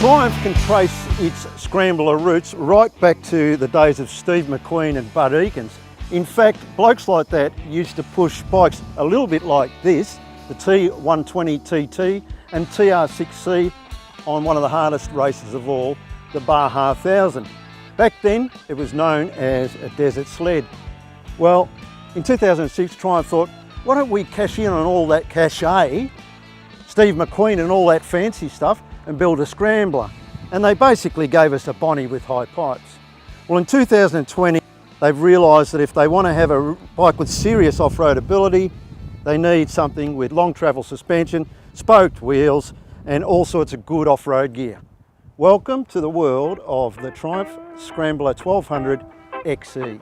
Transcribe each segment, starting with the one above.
Triumph can trace its scrambler roots right back to the days of Steve McQueen and Bud Eakins. In fact, blokes like that used to push bikes a little bit like this, the T120 TT and TR6C on one of the hardest races of all, the Baja 1000. Back then, it was known as a desert sled. Well, in 2006, Triumph thought, why don't we cash in on all that cachet, Steve McQueen and all that fancy stuff, and build a scrambler? And they basically gave us a Bonnie with high pipes. Well, in 2020, they've realised that if they want to have a bike with serious off-road ability, they need something with long travel suspension, spoked wheels, and all sorts of good off-road gear. Welcome to the world of the Triumph Scrambler 1200 XE.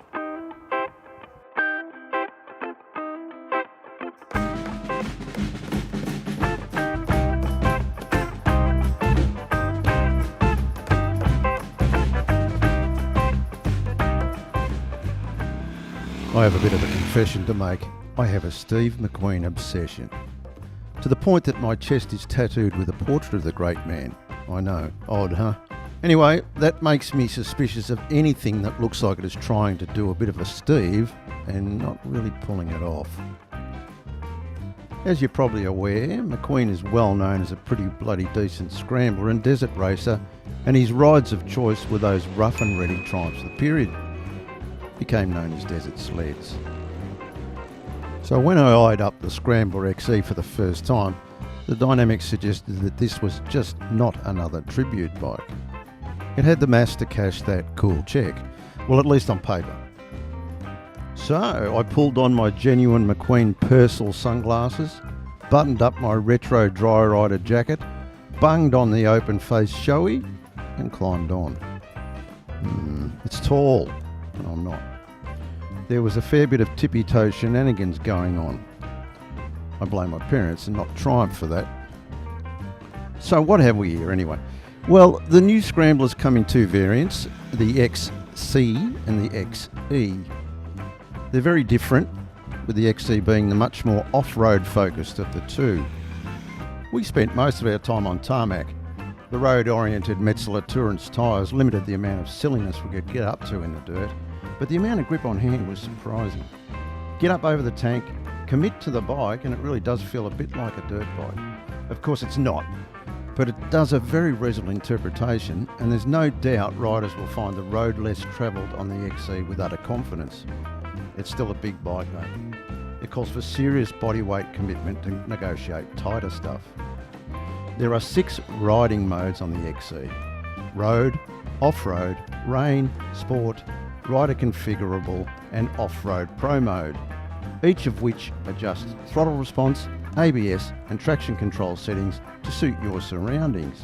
I have a bit of a confession to make. I have a Steve McQueen obsession. To the point that my chest is tattooed with a portrait of the great man. I know, odd, huh? Anyway, that makes me suspicious of anything that looks like it is trying to do a bit of a Steve and not really pulling it off. As you're probably aware, McQueen is well known as a pretty bloody decent scrambler and desert racer, and his rides of choice were those rough and ready Triumphs of the period. Became known as desert sleds. So when I eyed up the Scrambler XE for the first time, the dynamics suggested that this was just not another tribute bike. It had the mass to cash that cool check, well, at least on paper. So I pulled on my genuine McQueen Purcell sunglasses, buttoned up my retro dry rider jacket, bunged on the open face showy, and climbed on. It's tall, and I'm not. There was a fair bit of tippy-toe shenanigans going on. I blame my parents and not Triumph for that. So what have we here anyway? Well, the new Scramblers come in two variants, the XC and the XE. They're very different, with the XE being the much more off-road focused of the two. We spent most of our time on tarmac. The road-oriented Metzeler Tourance tyres limited the amount of silliness we could get up to in the dirt, but the amount of grip on hand was surprising. Get up over the tank, commit to the bike, and it really does feel a bit like a dirt bike. Of course it's not, but it does a very reasonable interpretation, and there's no doubt riders will find the road less travelled on the XE with utter confidence. It's still a big bike though. It calls for serious body weight commitment to negotiate tighter stuff. There are 6 riding modes on the XE: road, off-road, rain, sport, rider configurable, and off-road pro mode, each of which adjusts throttle response, ABS and traction control settings to suit your surroundings.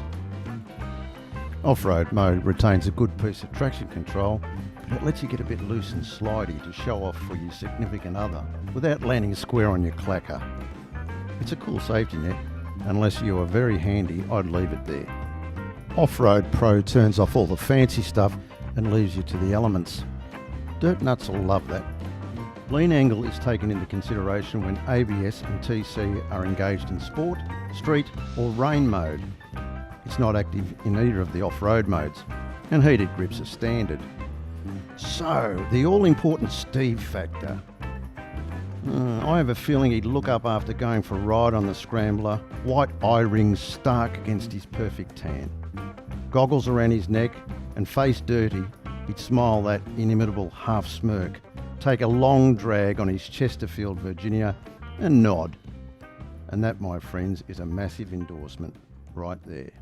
Off-road mode retains a good piece of traction control, but it lets you get a bit loose and slidey to show off for your significant other without landing square on your clacker. It's a cool safety net. Unless you are very handy, I'd leave it there. Off-road Pro turns off all the fancy stuff and leaves you to the elements. Dirt nuts will love that. Lean angle is taken into consideration when ABS and TC are engaged in sport, street or rain mode. It's not active in either of the off-road modes, and heated grips are standard. So, the all-important Steve factor. I have a feeling he'd look up after going for a ride on the Scrambler, white eye rings stark against his perfect tan. Goggles around his neck and face dirty, he'd smile that inimitable half smirk, take a long drag on his Chesterfield, Virginia, and nod. And that, my friends, is a massive endorsement right there.